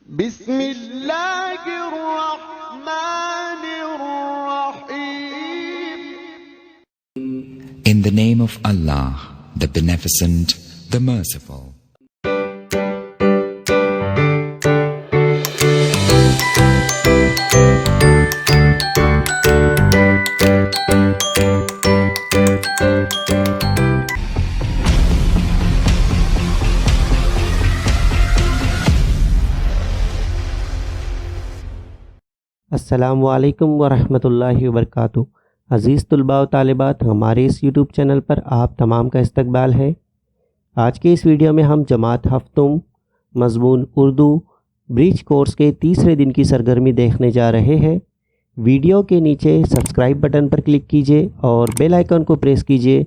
بسم اللہ الرحمن الرحیم. In the name of Allah, the Beneficent, the Merciful. السلام علیکم ورحمۃ اللہ وبرکاتہ. عزیز طلباء و طالبات، ہمارے اس یوٹیوب چینل پر آپ تمام کا استقبال ہے. آج کے اس ویڈیو میں ہم جماعت ہفتم مضمون اردو برج کورس کے تیسرے دن کی سرگرمی دیکھنے جا رہے ہیں. ویڈیو کے نیچے سبسکرائب بٹن پر کلک کیجیے اور بیل آئیکن کو پریس کیجیے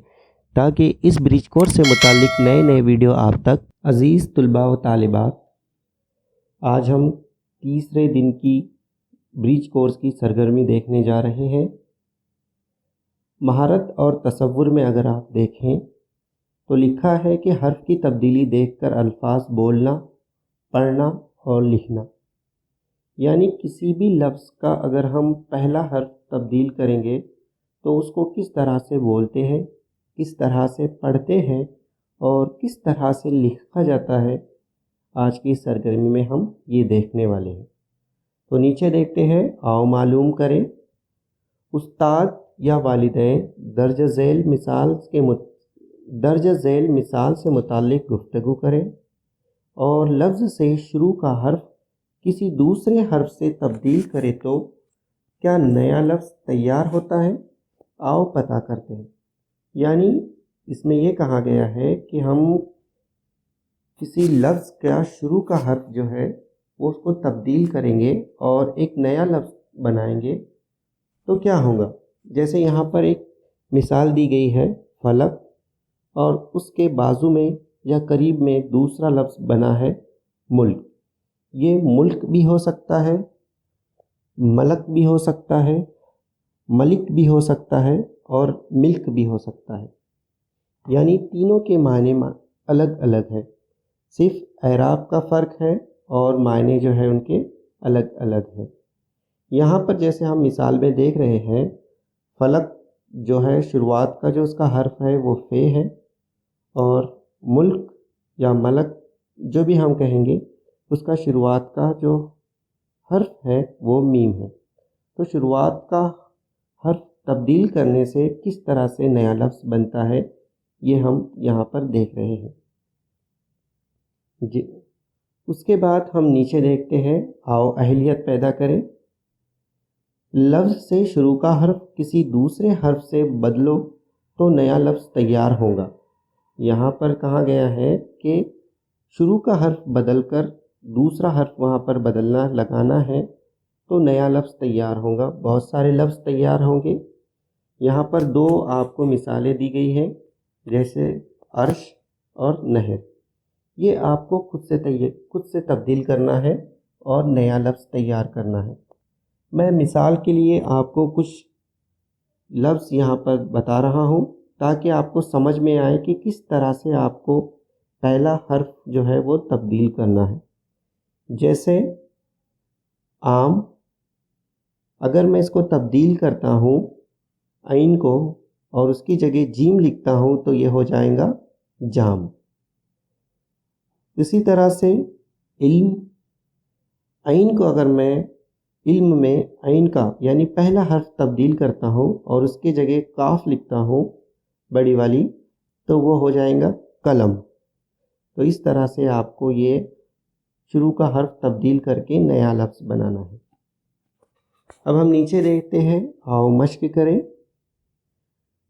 تاکہ اس برج کورس سے متعلق نئے ویڈیو آپ تک. عزیز طلباء و طالبات، آج ہم تیسرے دن کی برج کورس کی سرگرمی دیکھنے جا رہے ہیں. مہارت اور تصور میں اگر آپ دیکھیں تو لکھا ہے کہ حرف کی تبدیلی دیکھ کر الفاظ بولنا، پڑھنا اور لکھنا. یعنی کسی بھی لفظ کا اگر ہم پہلا حرف تبدیل کریں گے تو اس کو کس طرح سے بولتے ہیں، کس طرح سے پڑھتے ہیں اور کس طرح سے لکھا جاتا ہے، آج کی سرگرمی میں ہم یہ دیکھنے والے ہیں. تو نیچے دیکھتے ہیں، آؤ معلوم کریں. استاد یا والدین درج ذیل مثال سے متعلق گفتگو کریں اور لفظ سے شروع کا حرف کسی دوسرے حرف سے تبدیل کرے تو کیا نیا لفظ تیار ہوتا ہے؟ آؤ پتہ کرتے ہیں. یعنی اس میں یہ کہا گیا ہے کہ ہم کسی لفظ کا شروع کا حرف جو ہے وہ اس کو تبدیل کریں گے اور ایک نیا لفظ بنائیں گے تو کیا ہوگا. جیسے یہاں پر ایک مثال دی گئی ہے، فلک، اور اس کے بازو میں یا قریب میں دوسرا لفظ بنا ہے ملک. یہ ملک بھی ہو سکتا ہے، ملک بھی ہو سکتا ہے، ملک بھی ہو سکتا ہے اور ملک بھی ہو سکتا ہے. یعنی تینوں کے معنی الگ الگ ہے، صرف اعراب کا فرق ہے اور معنی جو ہے ان کے الگ الگ ہیں. یہاں پر جیسے ہم مثال میں دیکھ رہے ہیں، فلک جو ہے شروعات کا جو اس کا حرف ہے وہ فے ہے، اور ملک یا ملک جو بھی ہم کہیں گے اس کا شروعات کا جو حرف ہے وہ میم ہے. تو شروعات کا حرف تبدیل کرنے سے کس طرح سے نیا لفظ بنتا ہے یہ ہم یہاں پر دیکھ رہے ہیں. جی، اس کے بعد ہم نیچے دیکھتے ہیں، آؤ اہلیت پیدا کریں. لفظ سے شروع کا حرف کسی دوسرے حرف سے بدلو تو نیا لفظ تیار ہوگا. یہاں پر کہا گیا ہے کہ شروع کا حرف بدل کر دوسرا حرف وہاں پر بدلنا لگانا ہے تو نیا لفظ تیار ہوگا. بہت سارے لفظ تیار ہوں گے. یہاں پر دو آپ کو مثالیں دی گئی ہیں، جیسے عرش اور نہر. یہ آپ کو خود سے تبدیل کرنا ہے اور نیا لفظ تیار کرنا ہے. میں مثال کے لیے آپ کو کچھ لفظ یہاں پر بتا رہا ہوں تاکہ آپ کو سمجھ میں آئے کہ کس طرح سے آپ کو پہلا حرف جو ہے وہ تبدیل کرنا ہے. جیسے آم، اگر میں اس کو تبدیل کرتا ہوں عین کو اور اس کی جگہ جیم لکھتا ہوں تو یہ ہو جائے گا جام. اسی طرح سے علم، عین کو اگر میں علم میں عین کا یعنی پہلا حرف تبدیل کرتا ہوں اور اس کی جگہ کاف لکھتا ہوں بڑی والی تو وہ ہو جائے گا قلم. تو اس طرح سے آپ کو یہ شروع کا حرف تبدیل کر کے نیا لفظ بنانا ہے. اب ہم نیچے دیکھتے ہیں، آؤ مشق کریں.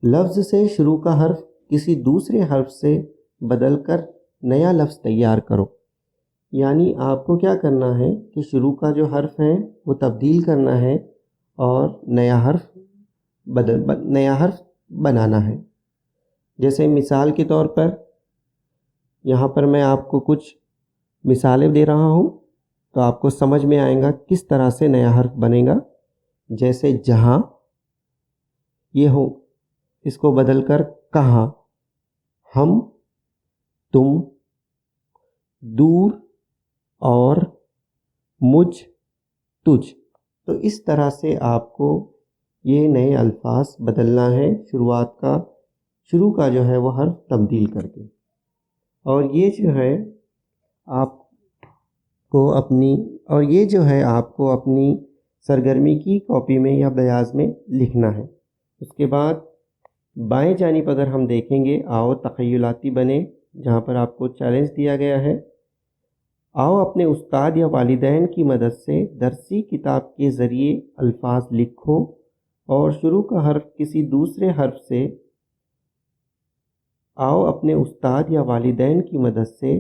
لفظ سے شروع کا حرف کسی دوسرے حرف سے بدل کر نیا لفظ تیار کرو. یعنی آپ کو کیا کرنا ہے کہ شروع کا جو حرف ہے وہ تبدیل کرنا ہے اور نیا حرف بنانا ہے. جیسے مثال کے طور پر یہاں پر میں آپ کو کچھ مثالیں دے رہا ہوں تو آپ کو سمجھ میں آئے گا کس طرح سے نیا حرف بنے گا. جیسے جہاں، یہ ہو اس کو بدل کر کہاں، ہم، تم، دور اور مجھ، تجھ. تو اس طرح سے آپ کو یہ نئے الفاظ بدلنا ہے، شروع کا جو ہے وہ حرف تبدیل کر کے. اور یہ جو ہے آپ کو اپنی سرگرمی کی کاپی میں یا بیاض میں لکھنا ہے. اس کے بعد بائیں جانب اگر ہم دیکھیں گے آؤ تخیلاتی بنے، جہاں پر آپ کو چیلنج دیا گیا ہے. آؤ اپنے استاد یا والدین کی مدد سے درسی کتاب کے ذریعے الفاظ لکھو اور شروع کا حرف کسی دوسرے حرف سے اپنے استاد یا والدین کی مدد سے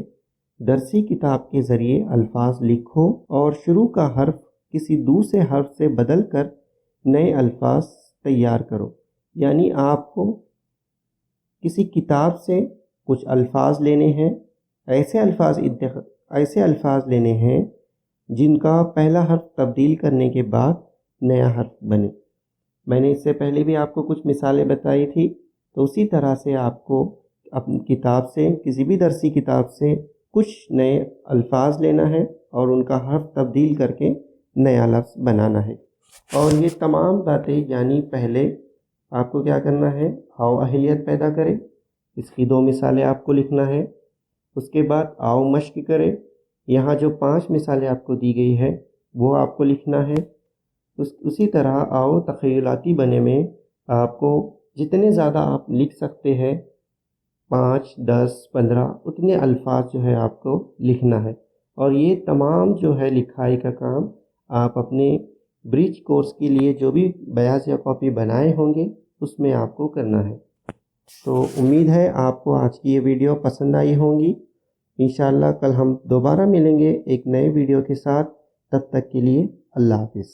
درسی کتاب کے ذریعے الفاظ لکھو اور شروع کا حرف کسی دوسرے حرف سے بدل کر نئے الفاظ تیار کرو. یعنی آپ کو کسی کتاب سے کچھ الفاظ لینے ہیں، ایسے الفاظ لینے ہیں جن کا پہلا حرف تبدیل کرنے کے بعد نیا حرف بنے. میں نے اس سے پہلے بھی آپ کو کچھ مثالیں بتائی تھی. تو اسی طرح سے آپ کو اپنی کتاب سے، کسی بھی درسی کتاب سے کچھ نئے الفاظ لینا ہے اور ان کا حرف تبدیل کر کے نیا لفظ بنانا ہے. اور یہ تمام باتیں یعنی پہلے آپ کو کیا کرنا ہے، آؤ اہلیت پیدا کرے، اس کی 2 مثالیں آپ کو لکھنا ہے. اس کے بعد آؤ مشق کرے، یہاں جو 5 مثالیں آپ کو دی گئی ہے وہ آپ کو لکھنا ہے. اسی طرح آؤ تخیلاتی بنے میں آپ کو جتنے زیادہ آپ لکھ سکتے ہیں 5، 10، 15 اتنے الفاظ جو ہے آپ کو لکھنا ہے. اور یہ تمام جو ہے لکھائی کا کام آپ اپنے برج کورس کے لیے جو بھی بیاض یا کاپی بنائے ہوں گے اس میں آپ کو کرنا ہے. تو امید ہے آپ کو آج کی یہ ویڈیو پسند آئی ہوں گی. انشاءاللہ کل ہم دوبارہ ملیں گے ایک نئے ویڈیو کے ساتھ. تب تک کے لیے اللہ حافظ.